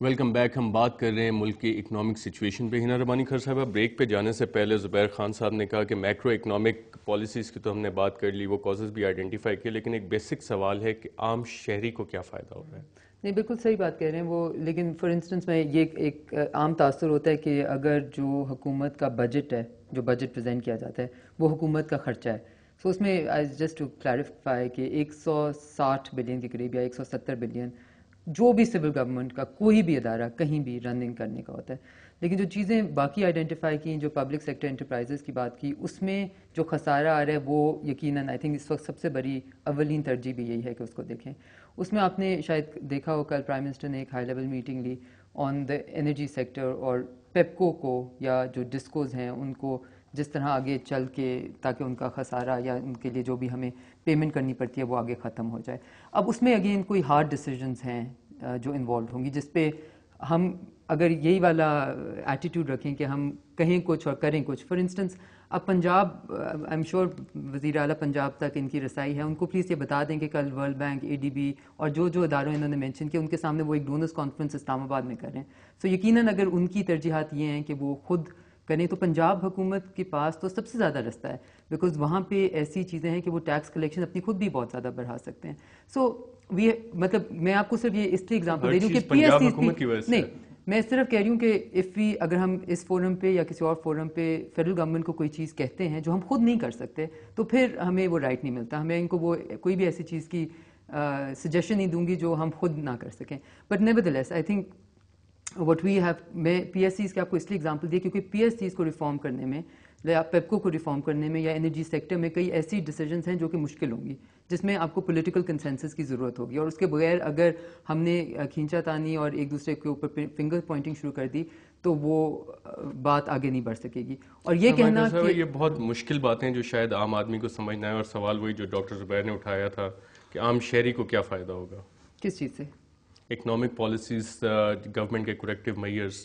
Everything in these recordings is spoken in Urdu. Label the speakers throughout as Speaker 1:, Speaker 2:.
Speaker 1: Welcome back. ہم بات کر رہے ہیں ملک کی اکنامک سچویشن پہ. ہنا ربانی خیر صاحبہ، بریک پہ جانے سے پہلے زبیر خان صاحب نے کہا کہ میکرو اکنامک پالیسیز کی تو ہم نے بات کر لی، وہ کازز بھی آئیڈینٹیفائی کیے، لیکن ایک بیسک سوال ہے کہ عام شہری کو کیا فائدہ ہو رہا ہے؟
Speaker 2: نہیں، بالکل صحیح بات کہہ رہے ہیں وہ. لیکن فار انسٹنس میں یہ ایک عام تاثر ہوتا ہے کہ اگر جو حکومت کا بجٹ ہے، جو بجٹ پریزنٹ کیا جاتا ہے، وہ حکومت کا خرچہ ہے، سو اس میں جسٹ ٹو کلیریفائی کہ 160 بلین کے قریب یا 170 بلین جو بھی سول گورنمنٹ کا کوئی بھی ادارہ کہیں بھی رننگ کرنے کا ہوتا ہے. لیکن جو چیزیں باقی آئیڈینٹیفائی کی، جو پبلک سیکٹر انٹرپرائزز کی بات کی، اس میں جو خسارہ آ رہا ہے وہ یقیناً آئی تھنک اس وقت سب سے بڑی اولین ترجیح بھی یہی ہے کہ اس کو دیکھیں. اس میں آپ نے شاید دیکھا ہو، کل پرائم منسٹر نے ایک ہائی لیول میٹنگ لی آن دا انرجی سیکٹر، اور پیپکو کو یا جو ڈسکوز ہیں ان کو جس طرح آگے چل کے تاکہ ان کا خسارہ یا ان کے لیے جو بھی ہمیں پیمنٹ کرنی پڑتی ہے وہ آگے ختم ہو جائے. اب اس میں اگین کوئی ہارڈ ڈیسیجنز ہیں جو انوالوڈ ہوں گی، جس پہ ہم اگر یہی والا ایٹیٹیوڈ رکھیں کہ ہم کہیں کچھ اور کریں کچھ. فار انسٹنس اب پنجاب، آئی ایم شیور وزیر اعلیٰ پنجاب تک ان کی رسائی ہے، ان کو پلیز یہ بتا دیں کہ کل ورلڈ بینک، اے ڈی بی اور جو اداروں انہوں نے مینشن کیا ان کے سامنے وہ ایک ڈونرز کانفرنس اسلام آباد میں کریں. سو یقیناً اگر ان کی ترجیحات یہ ہیں کہ وہ خود کریں تو پنجاب حکومت کے پاس تو سب سے زیادہ رستہ ہے، بیکاز وہاں پہ ایسی چیزیں ہیں کہ وہ ٹیکس کلیکشن اپنی خود بھی بہت زیادہ بڑھا سکتے ہیں. سو مطلب میں آپ کو صرف یہ اس لیے ایگزامپل دے رہی ہوں کہ پی ایس سیز نہیں، میں صرف کہہ رہی ہوں کہ اگر ہم اس فورم پہ یا کسی اور فورم پہ فیڈرل گورنمنٹ کو کوئی چیز کہتے ہیں جو ہم خود نہیں کر سکتے تو پھر ہمیں وہ رائٹ نہیں ملتا. ہمیں ان کو وہ کوئی بھی ایسی چیز کی سجیشن نہیں دوں گی جو ہم خود نہ کر سکیں. But nevertheless I think what we have, میں پی ایس سیز کے آپ کو اس لیے ایگزامپل دی کیونکہ پی ایس سیز کو ریفارم کرنے میں یا پیپکو کو ریفارم کرنے میں یا انرجی سیکٹر میں کئی ایسی ڈیسیجنز ہیں جو کہ مشکل ہوں گی، جس میں آپ کو پولیٹیکل کنسنسس کی ضرورت ہوگی، اور اس کے بغیر اگر ہم نے کھینچا تانی اور ایک دوسرے کے اوپر فنگر پوائنٹنگ شروع کر دی تو وہ بات آگے نہیں بڑھ سکے گی. اور یہ کہنا کہ
Speaker 1: یہ بہت مشکل باتیں جو شاید عام آدمی کو سمجھنا ہے، اور سوال وہی جو ڈاکٹر زبیر نے اٹھایا تھا کہ عام شہری کو کیا فائدہ ہوگا
Speaker 2: کس چیز سے؟
Speaker 1: اکنامک پالیسیز، گورنمنٹ کے کریکٹیو میئرز.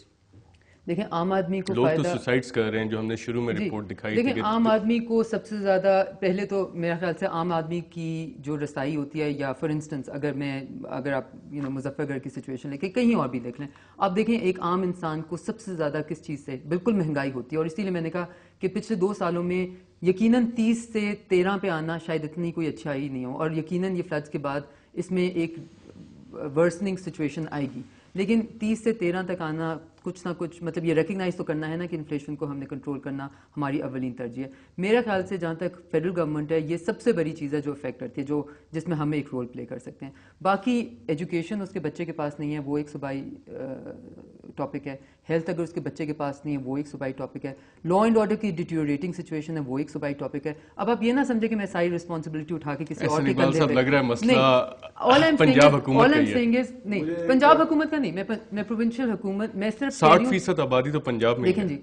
Speaker 2: دیکھیں عام آدمی کو
Speaker 1: لوگ تو
Speaker 2: فائدہ،
Speaker 1: سوسائڈز کر رہے ہیں جو ہم نے شروع میں رپورٹ دکھائی تھی.
Speaker 2: دیکھیں عام آدمی کو سب سے زیادہ پہلے تو میرا خیال سے عام آدمی کی جو رسائی ہوتی ہے، یا فار انسٹنس اگر آپ مظفر گڑھ کی سچویشن لے کے کہیں اور بھی دیکھ لیں، آپ دیکھیں ایک عام انسان کو سب سے زیادہ کس چیز سے بالکل مہنگائی ہوتی ہے. اور اسی لیے میں نے کہا کہ پچھلے 2 سالوں میں یقیناً 30 سے 13 پہ آنا شاید اتنی کوئی اچھائی نہیں ہو، اور یقیناً یہ فلڈز کے بعد اس میں ایک ورسننگ سچویشن آئے گی. لیکن 30 سے 13 تک آنا کچھ نہ کچھ مطلب یہ ریکگنائز تو کرنا ہے نا کہ انفلیشن کو ہم نے کنٹرول کرنا ہماری اولین ترجیح ہے. میرا خیال سے جہاں تک فیڈرل گورنمنٹ ہے، یہ سب سے بڑی چیز ہے جو افیکٹ کرتی ہے، جس میں ہم ایک رول پلے کر سکتے ہیں. باقی ایجوکیشن اس کے بچے کے پاس نہیں ہے، وہ ایک صوبائی ٹاپک ہے. ہیلتھ اگر اس کے بچے کے پاس نہیں ہے وہ ایک صوبائی ٹاپک ہے. لا اینڈ آرڈر کی ڈیٹیوریٹنگ سچویشن ہے، وہ ایک صوبائی ٹاپک ہے. اب آپ یہ نہ سمجھے کہ میں ساری رسپانسبلٹی اٹھا کے کسی اور کے کندھے پہ،
Speaker 1: لگ رہا ہے مسئلہ پنجاب حکومت کا ہی ہے.
Speaker 2: نہیں، پنجاب حکومت کا نہیں، میں پروونشل حکومت، میں صرف
Speaker 1: 60% آبادی تو پنجاب میں.
Speaker 2: دیکھیں جی،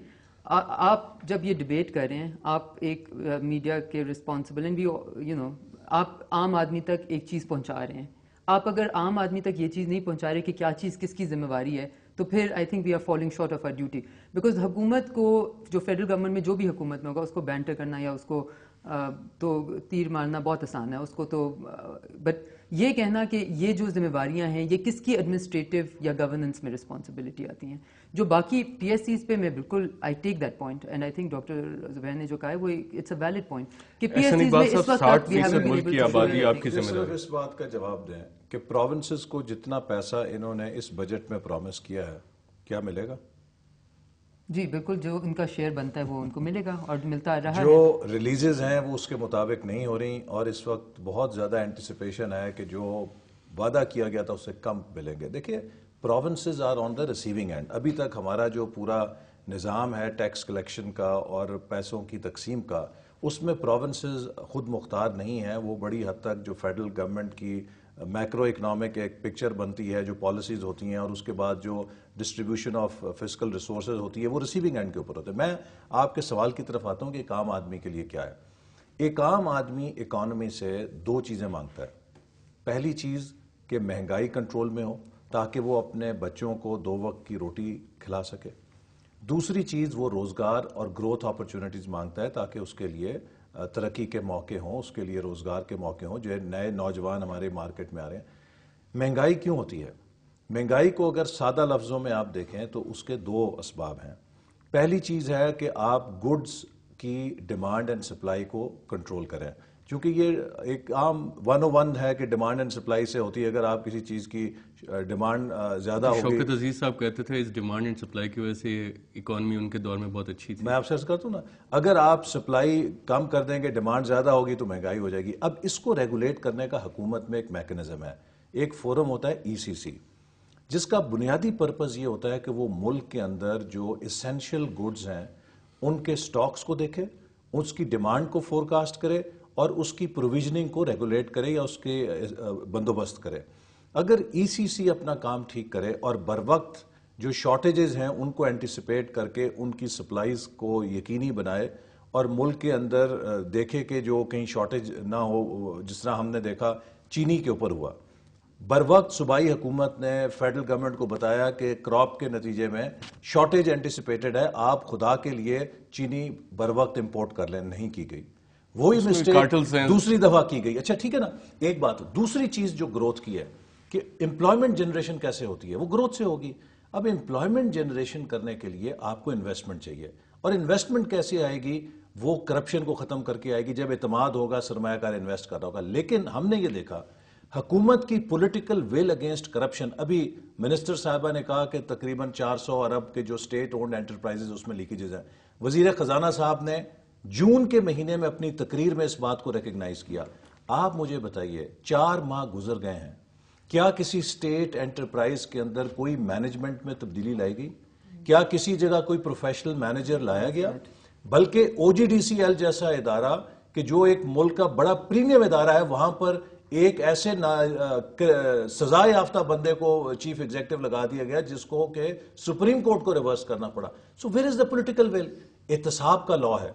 Speaker 2: آپ جب یہ ڈبیٹ کر رہے ہیں، آپ ایک میڈیا کے رسپانسبل ہیں بھی، آپ عام آدمی تک ایک چیز پہنچا رہے ہیں. آپ اگر عام آدمی تک یہ چیز نہیں پہنچا رہے کہ کیا چیز کس کی ذمہ واری ہے، تو پھر I think we are falling short of our duty. Because حکومت کو، جو فیڈرل گورنمنٹ میں جو بھی حکومت میں ہوگا، اس کو بینٹر کرنا یا اس کو تو تیر مارنا بہت آسان ہے اس کو تو، بٹ یہ کہنا کہ یہ جو ذمہ واریاں ہیں یہ کس کی ایڈمنسٹریٹو یا گورننس میں رسپانسبلٹی آتی ہیں. جو باقی پی ایس سیز پہ میں بالکل I take that point, and I think doctor Zubair نے جو کہا ہے وہ اٹس اے ویلڈ پوائنٹ کہ پی ایس سیز میں اس وقت
Speaker 1: 60% ملک کی آبادی آپ کی ذمہ داری.
Speaker 3: اس بات کا جواب دیں کہ پروونسز کو جتنا پیسہ انہوں نے اس بجٹ میں پرومس کیا ہے کیا ملے گا؟
Speaker 2: جی بالکل، جو ان کا شیئر بنتا ہے وہ ان کو ملے گا اور ملتا رہا ہے.
Speaker 3: جو ریلیزز ہیں وہ اس کے مطابق نہیں ہو رہی، اور اس وقت بہت زیادہ اینٹیسپیشن ہے کہ جو وعدہ کیا گیا تھا اس سے کم ملیں گے. دیکھیے provinces are on the receiving end. ابھی تک ہمارا جو پورا نظام ہے ٹیکس کلیکشن کا اور پیسوں کی تقسیم کا، اس میں پروونسز خود مختار نہیں ہیں. وہ بڑی حد تک جو فیڈرل گورنمنٹ کی میکرو اکنامک ایک پکچر بنتی ہے، جو پالیسیز ہوتی ہیں، اور اس کے بعد جو ڈسٹریبیوشن آف فسکل ریسورسز ہوتی ہے، وہ ریسیونگ اینڈ کے اوپر ہوتے ہیں. میں آپ کے سوال کی طرف آتا ہوں کہ ایک عام آدمی کے لیے کیا ہے. ایک عام آدمی اکانومی سے 2 چیزیں مانگتا ہے. پہلی چیز کہ مہنگائی کنٹرول میں ہو تاکہ وہ اپنے بچوں کو 2 وقت کی روٹی کھلا سکے. دوسری چیز وہ روزگار اور گروتھ اپرچونٹیز مانگتا ہے تاکہ اس کے لیے ترقی کے موقع ہوں، اس کے لیے روزگار کے موقع ہوں، جو نئے نوجوان ہمارے مارکیٹ میں آ رہے ہیں. مہنگائی کیوں ہوتی ہے؟ مہنگائی کو اگر سادہ لفظوں میں آپ دیکھیں تو اس کے دو اسباب ہیں. پہلی چیز ہے کہ آپ گڈز کی ڈیمانڈ اینڈ سپلائی کو کنٹرول کریں، چونکہ یہ ایک عام 101 ہے کہ ڈیمانڈ اینڈ سپلائی سے ہوتی ہے. اگر آپ کسی چیز کی ڈیمانڈ زیادہ ہوگی.
Speaker 1: شوکت عزیز صاحب کہتے تھے اس ڈیمانڈ اینڈ سپلائی کی وجہ سے اکانومی ان کے دور میں بہت اچھی تھی.
Speaker 3: میں آپ سے عرض کرتا ہوں نا، اگر آپ سپلائی کم کر دیں گے، ڈیمانڈ زیادہ ہوگی تو مہنگائی ہو جائے گی. اب اس کو ریگولیٹ کرنے کا حکومت میں ایک میکنزم ہے، ایک فورم ہوتا ہے ECC، جس کا بنیادی پرپز یہ ہوتا ہے کہ وہ ملک کے اندر جو اسینشیل گڈز ہیں ان کے سٹاکس کو دیکھے، اس کی ڈیمانڈ کو فور کاسٹ کرے اور اس کی پروویژننگ کو ریگولیٹ کرے یا اس کے بندوبست کرے. اگر ECC اپنا کام ٹھیک کرے اور بر وقت جو شارٹیجز ہیں ان کو اینٹیسپیٹ کر کے ان کی سپلائیز کو یقینی بنائے اور ملک کے اندر دیکھے کہ جو کہیں شارٹیج نہ ہو، جس طرح ہم نے دیکھا چینی کے اوپر ہوا. بر وقت صوبائی حکومت نے فیڈرل گورنمنٹ کو بتایا کہ کراپ کے نتیجے میں شارٹیج اینٹیسپیٹڈ ہے، آپ خدا کے لیے چینی بر وقت امپورٹ کر لیں. نہیں کی گئی، وہی مسٹیک دوسری دفعہ کی گئی. اچھا ٹھیک ہے نا، ایک بات. دوسری چیز جو گروتھ کی ہے کہ امپلائمنٹ جنریشن کیسے ہوتی ہے، وہ گروتھ سے ہوگی. اب امپلائمنٹ جنریشن کرنے کے لیے آپ کو انویسٹمنٹ چاہیے، اور انویسٹمنٹ کیسے آئے گی؟ وہ کرپشن کو ختم کر کے آئے گی جب اعتماد ہوگا، سرمایہ کار انویسٹ کر رہا ہوگا. لیکن ہم نے یہ دیکھا حکومت کی پولیٹیکل ویل اگینسٹ کرپشن. ابھی منسٹر صاحبہ نے کہا کہ تقریباً 400 ارب کے جو سٹیٹ اونڈ انٹرپرائزز اس میں لیکیجز ہیں. وزیر خزانہ صاحب نے جون کے مہینے میں اپنی تقریر میں اس بات کو ریکگنائز کیا. آپ مجھے بتائیے 4 ماہ گزر گئے ہیں، کیا کسی سٹیٹ انٹرپرائز کے اندر کوئی مینجمنٹ میں تبدیلی لائے گی؟ کیا کسی جگہ کوئی پروفیشنل مینیجر لایا گیا؟ بلکہ OGDCL جیسا ادارہ کہ جو ایک ملک کا بڑا پریمیم ادارہ ہے، وہاں پر ایک ایسے سزا یافتہ بندے کو چیف ایگزیکٹو لگا دیا گیا جس کو کہ سپریم کورٹ کو ریورس کرنا پڑا. So where is the political will? احتساب کا لا ہے.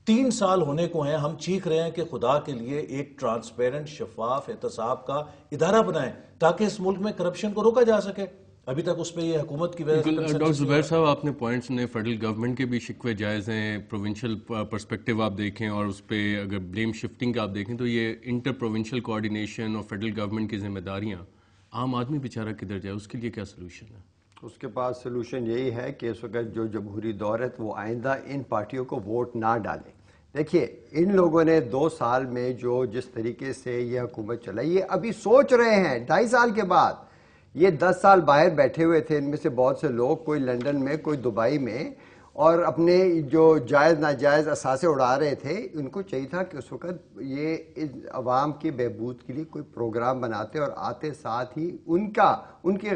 Speaker 3: 3 سال ہونے کو ہیں، ہم چیخ رہے ہیں کہ خدا کے لیے ایک ٹرانسپیرنٹ شفاف احتساب کا ادارہ بنائیں تاکہ اس ملک میں کرپشن کو روکا جا سکے. ابھی تک اس پہ یہ حکومت کی وجہ سے.
Speaker 1: ڈاکٹر زبیر صاحب، آپ نے پوائنٹس نے فیڈرل گورنمنٹ کے بھی شکوے جائز ہیں، پروونشل پرسپیکٹیو آپ دیکھیں اور اس پہ اگر بلیم شفٹنگ آپ دیکھیں تو یہ انٹر پروونشل کوآرڈینیشن اور فیڈرل گورنمنٹ کی ذمہ داریاں، عام آدمی بیچارہ کدھر جائے؟ اس کے لیے کیا سلوشن ہے؟
Speaker 4: اس کے پاس سلوشن یہی ہے کہ اس وقت جو جمہوری دور ہے وہ آئندہ ان پارٹیوں کو ووٹ نہ ڈالیں. دیکھیے ان لوگوں نے 2 سال میں جو جس طریقے سے یہ حکومت چلائی ہے، ابھی سوچ رہے ہیں 2.5 سال کے بعد. یہ 10 سال باہر بیٹھے ہوئے تھے، ان میں سے بہت سے لوگ، کوئی لنڈن میں، کوئی دبئی میں، اور اپنے جو جائز ناجائز اثاثے اڑا رہے تھے. ان کو چاہیے تھا کہ اس وقت یہ عوام کے بہبود کے لیے کوئی پروگرام بناتے اور آتے ساتھ ہی ان کی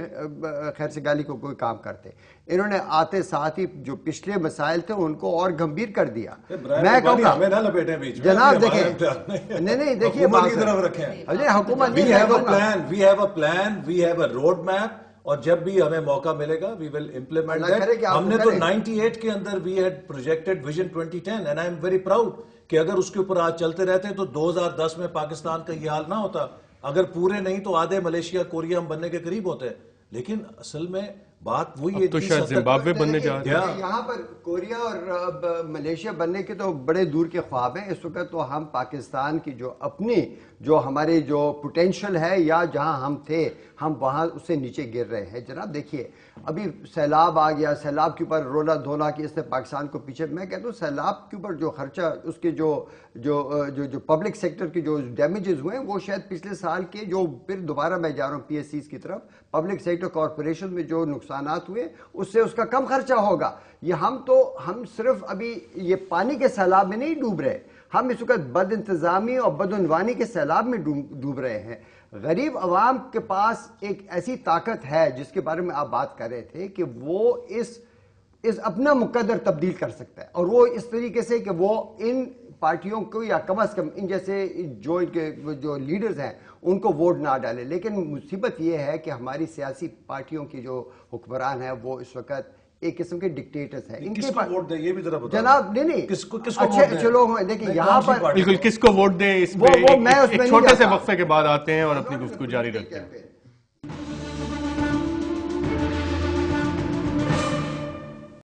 Speaker 4: خیر سگالی کو کوئی کام کرتے. انہوں نے آتے ساتھ ہی جو پچھلے مسائل تھے ان کو اور گمبھیر کر دیا. میں کہوں گا جناب دیکھیں، نہیں دیکھیے حکومت
Speaker 3: we have a plan, we have a road map, اور جب بھی ہمیں موقع ملے گا وی ول امپلیمنٹ دیٹ. ہم نے تو 98 کے اندر we had projected vision 2010 and I am very proud کہ اگر اس کے اوپر آج چلتے رہتے تو 2010 میں پاکستان کا یہ حال نہ ہوتا. اگر پورے نہیں تو آدھے ملیشیا کوریا ہم بننے کے قریب ہوتے. لیکن اصل میں بات وہی ہے،
Speaker 1: تو شاید زمبابوے بننے جا رہے ہیں.
Speaker 4: یہاں پر کوریا اور ملیشیا بننے کے تو بڑے دور کے خواب ہیں. اس وقت تو ہم پاکستان کی جو اپنی جو ہماری جو پوٹینشل ہے یا جہاں ہم تھے ہم وہاں اس سے نیچے گر رہے ہیں. جناب دیکھیے ابھی سیلاب آ گیا، سیلاب کے اوپر رولا دھولا کہ اس نے پاکستان کو پیچھے. میں کہتا ہوں سیلاب کے اوپر جو خرچہ، اس کے جو پبلک سیکٹر کے جو ڈیمیجز ہوئے وہ شاید پچھلے سال کے جو پھر دوبارہ میں جا رہا ہوں PSCs کی طرف، پبلک سیکٹر کارپوریشن میں جو نقصانات ہوئے اس سے اس کا کم خرچہ ہوگا. یہ ہم صرف ابھی یہ پانی کے سیلاب میں نہیں ڈوب رہے، ہم اس وقت بد انتظامی اور بدعنوانی کے سیلاب میں ڈوب رہے ہیں. غریب عوام کے پاس ایک ایسی طاقت ہے جس کے بارے میں آپ بات کر رہے تھے کہ وہ اس اپنا مقدر تبدیل کر سکتا ہے، اور وہ اس طریقے سے کہ وہ ان پارٹیوں کو یا کم از کم ان جیسے جو لیڈرز ہیں ان کو ووٹ نہ ڈالے. لیکن مصیبت یہ ہے کہ ہماری سیاسی پارٹیوں کی جو حکمران ہیں وہ اس وقت ایک قسم کے ڈکٹیٹرز ہیں.
Speaker 3: کس کو ووٹ دیں یہ بھی ذرا بتائیں
Speaker 4: جناب. نہیں
Speaker 3: کس کو
Speaker 4: اچھے لوگ ہیں. دیکھیں یہاں پر
Speaker 1: بالکل کس کو ووٹ دیں، اس پہ چھوٹے سے وقفے کے بعد آتے ہیں اور اپنی گفتگو جاری رکھتے ہیں.